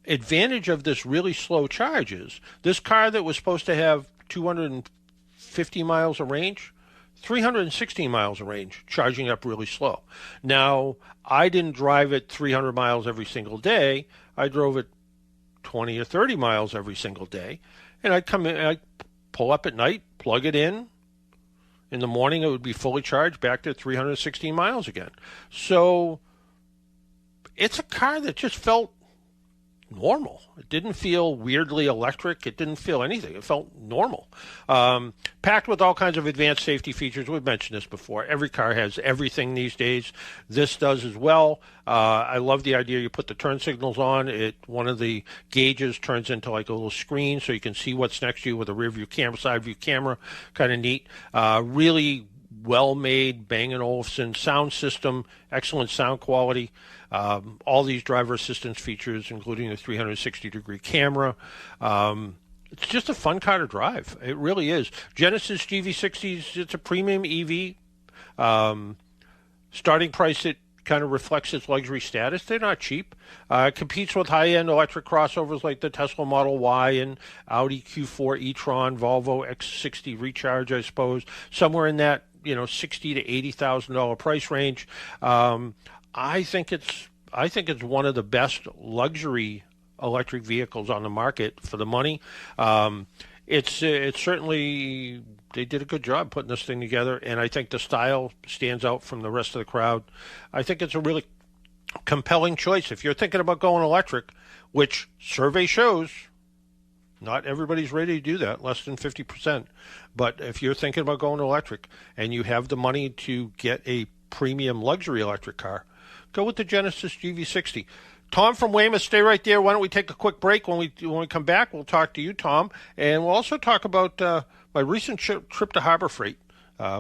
advantage of this really slow charge is this car that was supposed to have 250 miles of range, 316 miles of range, charging up really slow. Now, I didn't drive it 300 miles every single day. I drove it 20 or 30 miles every single day. And I'd come in, I'd pull up at night, plug it in. In the morning, it would be fully charged, back to 316 miles again. So it's a car that just felt normal. It didn't feel weirdly electric. It didn't feel anything. It felt normal. Packed with all kinds of advanced safety features. We've mentioned this before. Every car has everything these days. This does as well. I love the idea you put the turn signals on. One of the gauges turns into like a little screen so you can see what's next to you with a rear view camera, side view camera. Kind of neat. Really well-made Bang & Olufsen sound system, excellent sound quality. All these driver assistance features, including the 360-degree camera. It's just a fun car to drive. It really is. Genesis GV60, it's a premium EV. Starting price, it kind of reflects its luxury status. They're not cheap. It competes with high-end electric crossovers like the Tesla Model Y and Audi Q4 e-tron, Volvo X60 Recharge, I suppose. Somewhere in that $60,000 to $80,000 price range. I think it's one of the best luxury electric vehicles on the market for the money. It's certainly, they did a good job putting this thing together, and I think the style stands out from the rest of the crowd. I think it's a really compelling choice if you're thinking about going electric, which survey shows not everybody's ready to do that, less than 50%. But if you're thinking about going electric and you have the money to get a premium luxury electric car, go with the Genesis GV60. Tom from Weymouth, stay right there. Why don't we take a quick break? When we come back, we'll talk to you, Tom, and we'll also talk about my recent trip to Harbor Freight,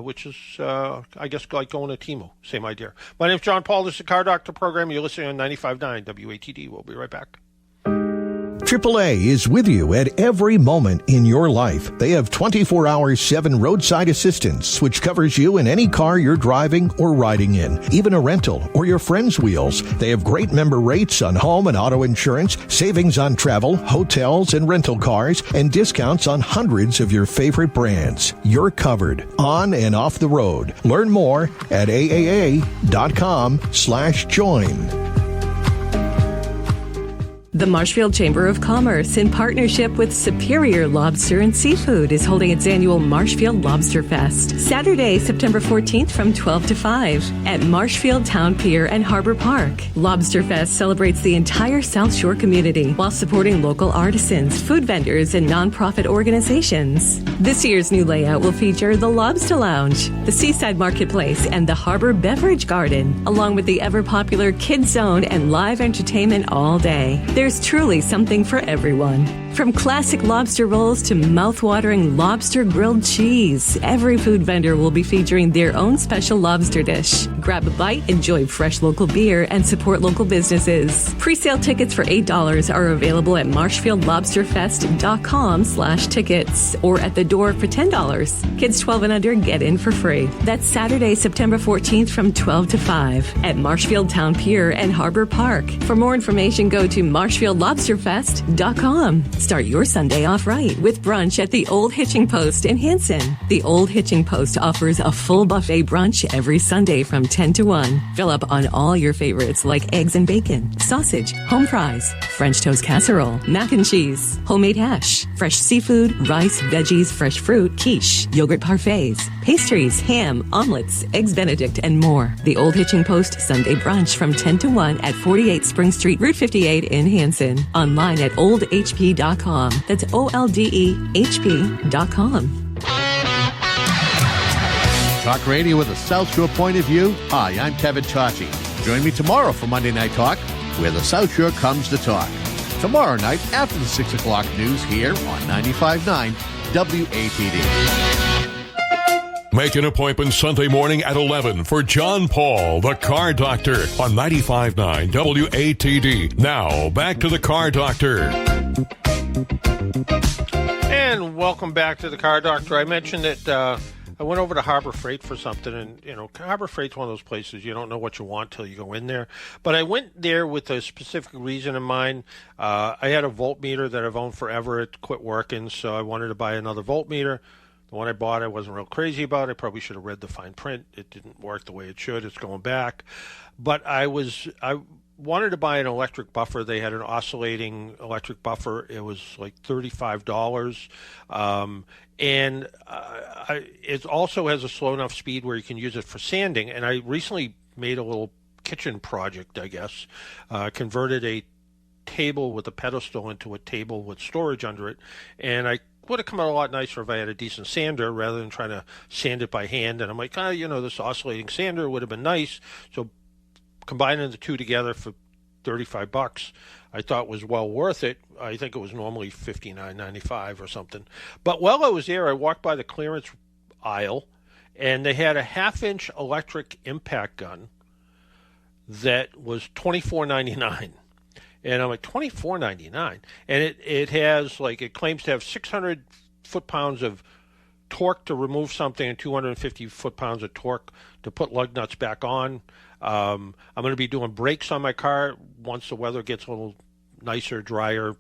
which is, I guess, like going to Timo. Same idea. My name's John Paul. This is the Car Doctor program. You're listening on 95.9 WATD. We'll be right back. AAA is with you at every moment in your life. They have 24-hour 7 roadside assistance, which covers you in any car you're driving or riding in, even a rental or your friend's wheels. They have great member rates on home and auto insurance, savings on travel, hotels, and rental cars, and discounts on hundreds of your favorite brands. You're covered on and off the road. Learn more at aaa.com/join. The Marshfield Chamber of Commerce, in partnership with Superior Lobster and Seafood, is holding its annual Marshfield Lobster Fest, Saturday, September 14th from 12 to 5 at Marshfield Town Pier and Harbor Park. Lobster Fest celebrates the entire South Shore community while supporting local artisans, food vendors, and nonprofit organizations. This year's new layout will feature the Lobster Lounge, the Seaside Marketplace, and the Harbor Beverage Garden, along with the ever-popular Kids Zone and live entertainment all day. There's truly something for everyone. From classic lobster rolls to mouth-watering lobster grilled cheese, every food vendor will be featuring their own special lobster dish. Grab a bite, enjoy fresh local beer, and support local businesses. Pre-sale tickets for $8 are available at marshfieldlobsterfest.com/tickets or at the door for $10. Kids 12 and under get in for free. That's Saturday, September 14th from 12 to 5 at Marshfield Town Pier and Harbor Park. For more information, go to marshfieldlobsterfest.com. Start your Sunday off right with brunch at the Old Hitching Post in Hanson. The Old Hitching Post offers a full buffet brunch every Sunday from 10 to 1. Fill up on all your favorites like eggs and bacon, sausage, home fries, French toast casserole, mac and cheese, homemade hash, fresh seafood, rice, veggies, fresh fruit, quiche, yogurt parfaits, pastries, ham, omelets, eggs Benedict, and more. The Old Hitching Post Sunday brunch from 10 to 1 at 48 Spring Street, Route 58 in Hanson. Online at oldhp.com. That's OLDEHP.com. Talk radio with a South Shore point of view. Hi, I'm Kevin Tachi. Join me tomorrow for Monday Night Talk, where the South Shore comes to talk. Tomorrow night after the 6 o'clock news here on 95.9 WATD. Make an appointment Sunday morning at 11 for John Paul, the Car Doctor, on 95.9 WATD. Now, back to the Car Doctor. And welcome back to the Car Doctor. I mentioned that I went over to Harbor Freight for something, and, Harbor Freight's one of those places you don't know what you want till you go in there. But I went there with a specific reason in mind. I had a voltmeter that I've owned forever. It quit working, so I wanted to buy another voltmeter. The one I bought, I wasn't real crazy about. I probably should have read the fine print. It didn't work the way it should. It's going back. But I wanted to buy an electric buffer. They had an oscillating electric buffer. It was like $35. It also has a slow enough speed where you can use it for sanding. And I recently made a little kitchen project, I guess. Converted a table with a pedestal into a table with storage under it. And I would have come out a lot nicer if I had a decent sander rather than trying to sand it by hand. And I'm like, this oscillating sander would have been nice. So combining the two together for $35, I thought was well worth it. I think it was normally $59.95 or something. But while I was there, I walked by the clearance aisle, and they had a half-inch electric impact gun that was $24.99. And I'm like, $24.99? And it claims to have 600 foot-pounds of torque to remove something and 250 foot-pounds of torque to put lug nuts back on. I'm going to be doing brakes on my car once the weather gets a little nicer, drier,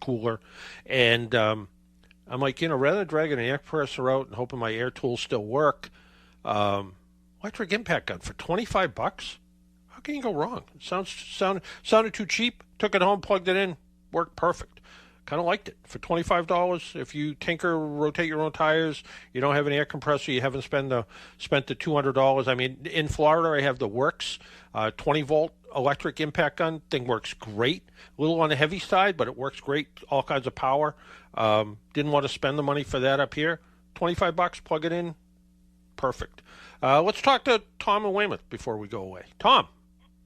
cooler. And I'm like, rather than dragging an air compressor out and hoping my air tools still work, electric impact gun for $25? How can you go wrong? It sounded too cheap. Took it home, plugged it in, worked perfect. Kind of liked it. For $25, if you tinker, rotate your own tires, you don't have an air compressor, you haven't spent the $200. I mean, in Florida, I have the Works 20-volt electric impact gun. Thing works great. A little on the heavy side, but it works great. All kinds of power. Didn't want to spend the money for that up here. $25, plug it in. Perfect. Let's talk to Tom in Weymouth before we go away. Tom.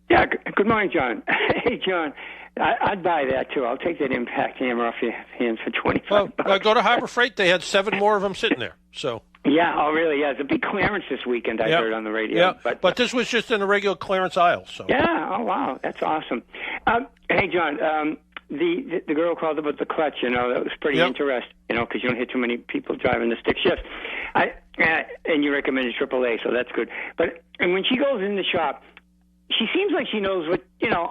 Yeah, good morning, John. Hey, John, I'd buy that, too. I'll take that impact hammer off your hands for $25. Go to Harbor Freight. They had 7 more of them sitting there. So. Yeah, oh, really? Yeah, it's a big clearance this weekend, I heard on the radio. Yeah, but this was just in a regular clearance aisle. So. Yeah, oh, wow, that's awesome. Hey, John, the girl called about the clutch, that was pretty interesting, because you don't hit too many people driving the stick shifts. And you recommended AAA, so that's good. And when she goes in the shop, she seems like she knows what,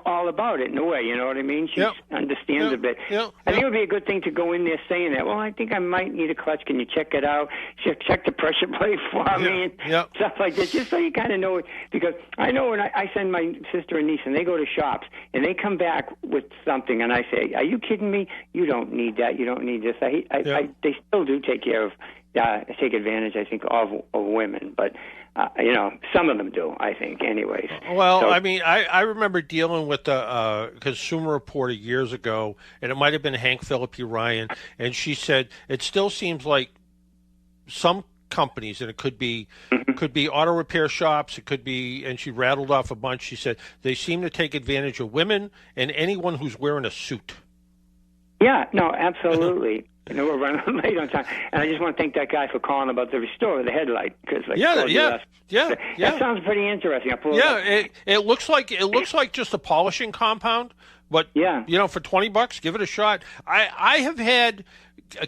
all about it in a way, you know what I mean? She understands a bit. I think it would be a good thing to go in there saying that, well, I think I might need a clutch. Can you check it out? Check the pressure plate for me and stuff like that, just so you kind of know it. Because I know when I send my sister and niece and they go to shops and they come back with something and I say, are you kidding me? You don't need that. You don't need this. They still do take care of, take advantage, I think, of women. But some of them do, I think, anyways. Well, so, I remember dealing with the Consumer Reporter years ago, and it might have been Hank Philippi Ryan, and she said it still seems like some companies, and it could be auto repair shops, it could be, and she rattled off a bunch. She said they seem to take advantage of women and anyone who's wearing a suit. Yeah, no, absolutely. We're running late on time, and I just want to thank that guy for calling about the restore of the headlight because, that sounds pretty interesting. It looks like just a polishing compound, but for $20, give it a shot. I have had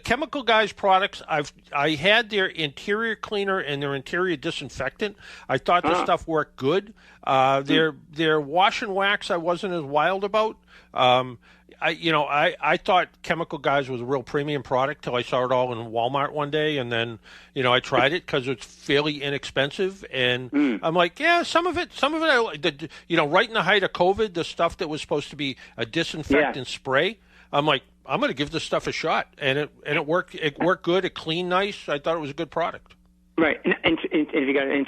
Chemical Guys products. I had their interior cleaner and their interior disinfectant. I thought the stuff worked good. Their wash and wax I wasn't as wild about. I thought Chemical Guys was a real premium product till I saw it all in Walmart one day, and then I tried it because it's fairly inexpensive, and I'm like, some of it I like. Right in the height of COVID, the stuff that was supposed to be a disinfectant spray, I'm like, I'm going to give this stuff a shot, and it worked. It worked good. It cleaned nice. I thought it was a good product. Right, and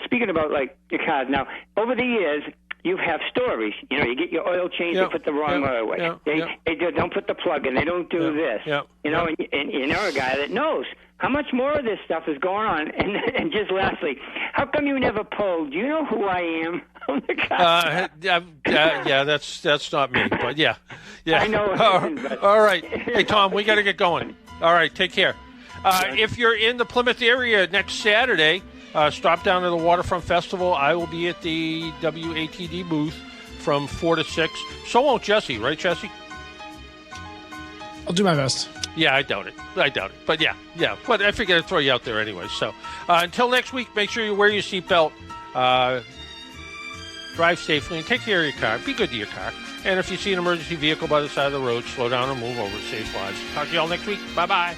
speaking about like your cars, now over the years. You have stories. You get your oil change, they put the wrong oil away. They don't put the plug in. They don't do this. And you're a guy that knows how much more of this stuff is going on. And just lastly, how come you never polled? Do you know who I am? That's not me. But yeah. I know. All right. Hey, Tom, we got to get going. All right, take care. If you're in the Plymouth area next Saturday, stop down to the Waterfront Festival. I will be at the WATD booth from 4 to 6. So won't Jesse, right, Jesse? I'll do my best. Yeah, I doubt it. But yeah. But I figured I'd throw you out there anyway. So until next week, make sure you wear your seatbelt, drive safely, and take care of your car. Be good to your car. And if you see an emergency vehicle by the side of the road, slow down and move over. It saves lives. Talk to you all next week. Bye-bye.